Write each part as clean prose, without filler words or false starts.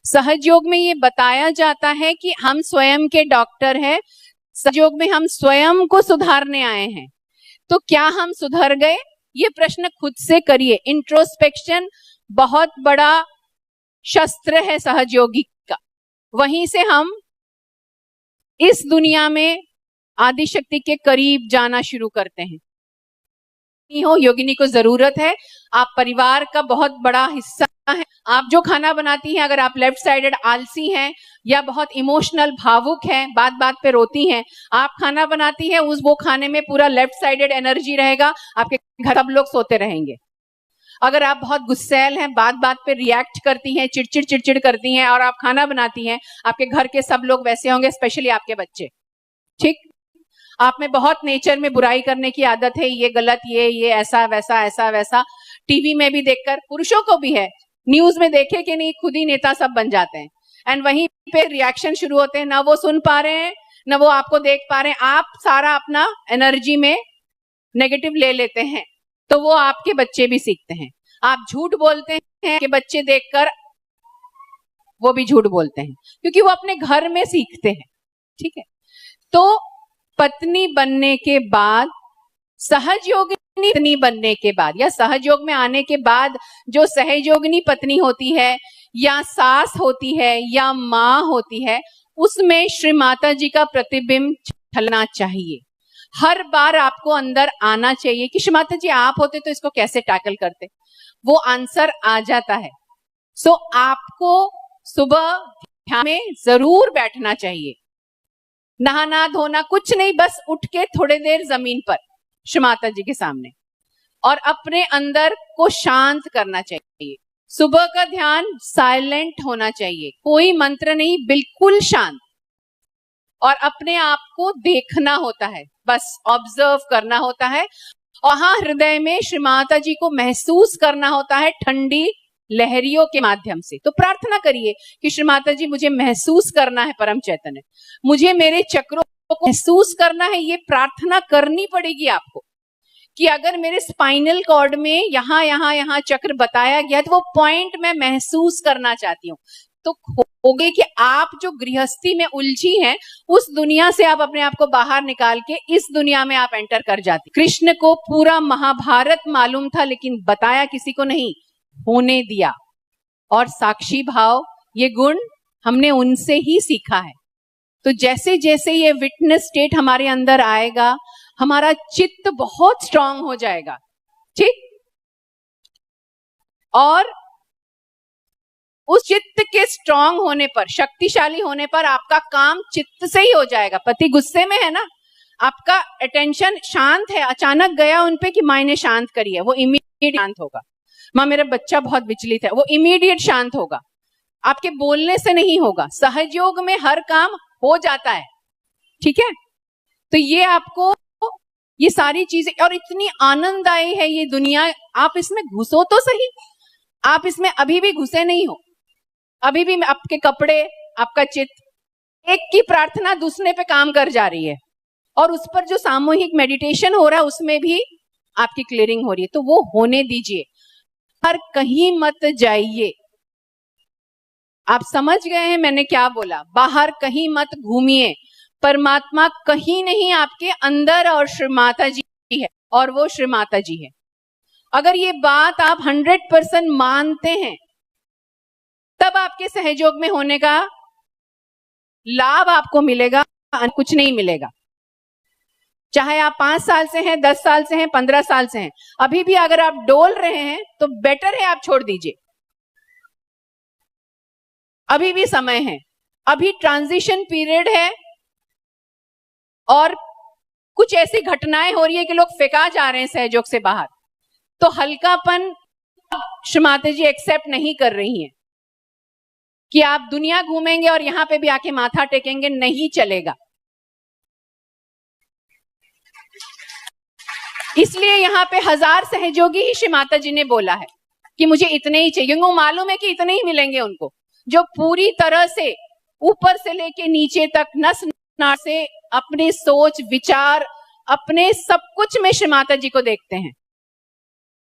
सहयोग में ये बताया जाता है कि हम स्वयं के डॉक्टर हैं, सहयोग में हम स्वयं को सुधारने आए हैं। तो क्या हम सुधर गए? ये प्रश्न खुद से करिए। इंट्रोस्पेक्शन बहुत बड़ा शस्त्र है सहयोगी का। वहीं से हम इस दुनिया में आदिशक्ति के करीब जाना शुरू करते हैं। हो योगिनी को जरूरत है, आप परिवार का बहुत बड़ा हिस्सा है। आप जो खाना बनाती हैं, अगर आप लेफ्ट साइडेड आलसी हैं या बहुत इमोशनल भावुक हैं, बात बात पे रोती हैं, आप खाना बनाती हैं, वो खाने में पूरा लेफ्ट साइडेड एनर्जी रहेगा, आपके घर सब लोग सोते रहेंगे। अगर आप बहुत गुस्सैल हैं, बात बात पे रिएक्ट करती हैं, चिड़चिड़ करती हैं और आप खाना बनाती हैं, आपके घर के सब लोग वैसे होंगे, स्पेशली आपके बच्चे। ठीक, आप में बहुत नेचर में बुराई करने की आदत है, ये गलत, ये ऐसा वैसा। टीवी में भी देखकर, पुरुषों को भी है, न्यूज में देखे कि नहीं, खुद ही नेता सब बन जाते हैं। एंड वहीं पे रिएक्शन शुरू होते हैं, ना वो सुन पा रहे हैं, ना वो आपको देख पा रहे हैं, आप सारा अपना एनर्जी में नेगेटिव ले लेते हैं। तो वो आपके बच्चे भी सीखते हैं। आप झूठ बोलते हैं कि बच्चे देखकर वो भी झूठ बोलते हैं, क्योंकि वो अपने घर में सीखते हैं। ठीक है, तो पत्नी बनने के बाद, सहयोगिनी पत्नी बनने के बाद, या सहयोग में आने के बाद जो सहयोगिनी पत्नी होती है, या सास होती है, या माँ होती है, उसमें श्री माता जी का प्रतिबिंब छलना चाहिए। हर बार आपको अंदर आना चाहिए कि श्री माता जी आप होते तो इसको कैसे टैकल करते, वो आंसर आ जाता है। सो आपको सुबह ध्यान में जरूर बैठना चाहिए। नहाना धोना कुछ नहीं, बस उठ के थोड़ी देर जमीन पर श्री माता जी के सामने और अपने अंदर को शांत करना चाहिए। सुबह का ध्यान साइलेंट होना चाहिए, कोई मंत्र नहीं, बिल्कुल शांत। और अपने आप को देखना होता है, बस ऑब्जर्व करना होता है। वहां हृदय में श्री माता जी को महसूस करना होता है, ठंडी लहरियों के माध्यम से। तो प्रार्थना करिए कि श्री माता जी मुझे महसूस करना है परम चैतन्य, मुझे मेरे चक्रों को महसूस करना है। ये प्रार्थना करनी पड़ेगी आपको कि अगर मेरे स्पाइनल कॉर्ड में यहाँ चक्र बताया गया, तो वो पॉइंट मैं महसूस करना चाहती हूँ। तो होगे कि आप जो गृहस्थी में उलझी हैं, उस दुनिया से आप अपने आप को बाहर निकाल के इस दुनिया में आप एंटर कर जाती। कृष्ण को पूरा महाभारत मालूम था, लेकिन बताया किसी को नहीं, होने दिया। और साक्षी भाव, ये गुण हमने उनसे ही सीखा है। तो जैसे जैसे ये विटनेस स्टेट हमारे अंदर आएगा, हमारा चित्त बहुत स्ट्रांग हो जाएगा। ठीक, और उस चित्त के स्ट्रांग होने पर, शक्तिशाली होने पर, आपका काम चित्त से ही हो जाएगा। पति गुस्से में है ना, आपका अटेंशन शांत है, अचानक गया उन पे कि माँ इन्हें शांत करिए, वो इमीडिएट शांत होगा। माँ मेरा बच्चा बहुत विचलित है, वो इमीडिएट शांत होगा। आपके बोलने से नहीं होगा, सहयोग में हर काम हो जाता है। ठीक है, तो ये आपको ये सारी चीजें, और इतनी आनंददायी है ये दुनिया, आप इसमें घुसो तो सही। आप इसमें अभी भी घुसे नहीं हो, अभी भी आपके कपड़े, आपका चित्त, एक की प्रार्थना दूसरे पे काम कर जा रही है, और उस पर जो सामूहिक मेडिटेशन हो रहा है उसमें भी आपकी क्लियरिंग हो रही है। तो वो होने दीजिए, पर कहीं मत जाइए। आप समझ गए हैं मैंने क्या बोला? बाहर कहीं मत घूमिए, परमात्मा कहीं नहीं, आपके अंदर, और श्री माता जी है, और वो श्री माता जी है। अगर ये बात आप 100% मानते हैं, तब आपके सहयोग में होने का लाभ आपको मिलेगा, कुछ नहीं मिलेगा। चाहे आप 5 साल से हैं, 10 साल से हैं, 15 साल से हैं, अभी भी अगर आप डोल रहे हैं तो बेटर है आप छोड़ दीजिए। अभी भी समय है, अभी ट्रांजिशन पीरियड है, और कुछ ऐसी घटनाएं हो रही है कि लोग फेंका जा रहे हैं सहयोग से बाहर। तो हल्कापन श्री माता जी एक्सेप्ट नहीं कर रही हैं कि आप दुनिया घूमेंगे और यहां पे भी आके माथा टेकेंगे, नहीं चलेगा। इसलिए यहां पे 1000 सहयोगी ही श्री माता जी ने बोला है कि मुझे इतने ही चाहिए। उनको मालूम है कि इतने ही मिलेंगे उनको, जो पूरी तरह से ऊपर से लेके नीचे तक, नस नाड़ से, अपने सोच विचार, अपने सब कुछ में श्री माता जी को देखते हैं।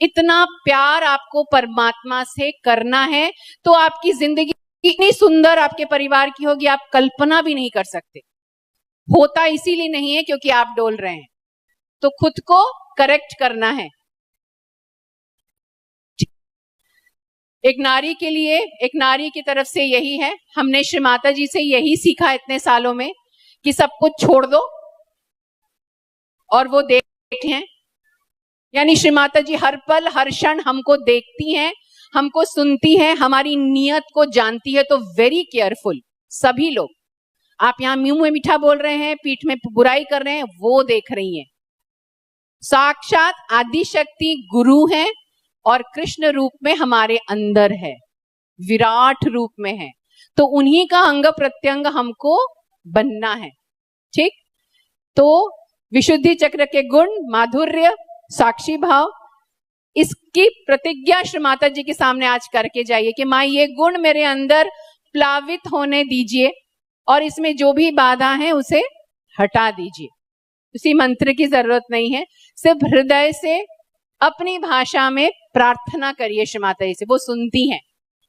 इतना प्यार आपको परमात्मा से करना है, तो आपकी जिंदगी इतनी सुंदर आपके परिवार की होगी, आप कल्पना भी नहीं कर सकते। होता इसीलिए नहीं है क्योंकि आप डोल रहे हैं, तो खुद को करेक्ट करना है। एक नारी के लिए, एक नारी की तरफ से यही है, हमने श्री माता जी से यही सीखा इतने सालों में कि सब कुछ छोड़ दो और वो देखते हैं। यानी श्री माता जी हर पल हर क्षण हमको देखती हैं, हमको सुनती हैं, हमारी नियत को जानती है। तो वेरी केयरफुल सभी लोग। आप यहां मुंह में मीठा बोल रहे हैं, पीठ में बुराई कर रहे हैं, वो देख रही हैं। साक्षात आदि शक्ति गुरु हैं और कृष्ण रूप में हमारे अंदर है, विराट रूप में है। तो उन्हीं का अंग प्रत्यंग हमको बनना है। ठीक, तो विशुद्धि चक्र के गुण, माधुर्य, साक्षी भाव, इसकी प्रतिज्ञा श्री माता जी के सामने आज करके जाइए कि माँ ये गुण मेरे अंदर प्लावित होने दीजिए और इसमें जो भी बाधा है उसे हटा दीजिए। उसी मंत्र की जरूरत नहीं है, सिर्फ हृदय से अपनी भाषा में प्रार्थना करिए श्री माता जी से। वो सुनती हैं,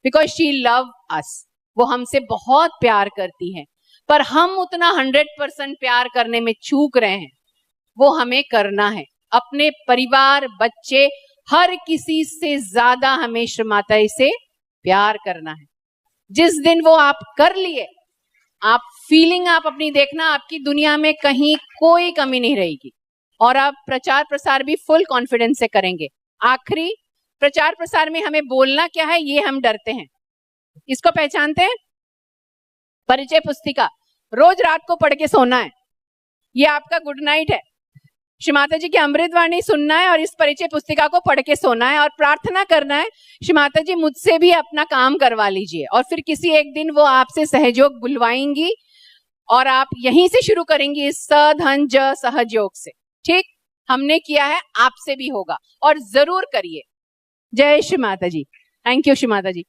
बिकॉज शी लव अस। वो हमसे बहुत प्यार करती हैं, पर हम उतना 100% प्यार करने में चूक रहे हैं। वो हमें करना है। अपने परिवार, बच्चे, हर किसी से ज्यादा हमें श्री माता जी से प्यार करना है। जिस दिन वो आप कर लिए, आप फीलिंग आप अपनी देखना, आपकी दुनिया में कहीं कोई कमी नहीं रहेगी। और आप प्रचार प्रसार भी फुल कॉन्फिडेंस से करेंगे। आखिरी, प्रचार प्रसार में हमें बोलना क्या है ये हम डरते हैं। इसको पहचानते हैं? परिचय पुस्तिका रोज रात को पढ़ के सोना है, ये आपका गुड नाइट है। श्री माता जी की अमृतवाणी सुनना है और इस परिचय पुस्तिका को पढ़ के सोना है और प्रार्थना करना है, श्री माता जी मुझसे भी अपना काम करवा लीजिए। और फिर किसी एक दिन वो आपसे सहयोग बुलवाएंगी और आप यहीं से शुरू करेंगी, इस स धन ज सहयोग से। ठीक, हमने किया है, आपसे भी होगा और जरूर करिए। जय श्री माता जी। Thank you Shri Mata ji.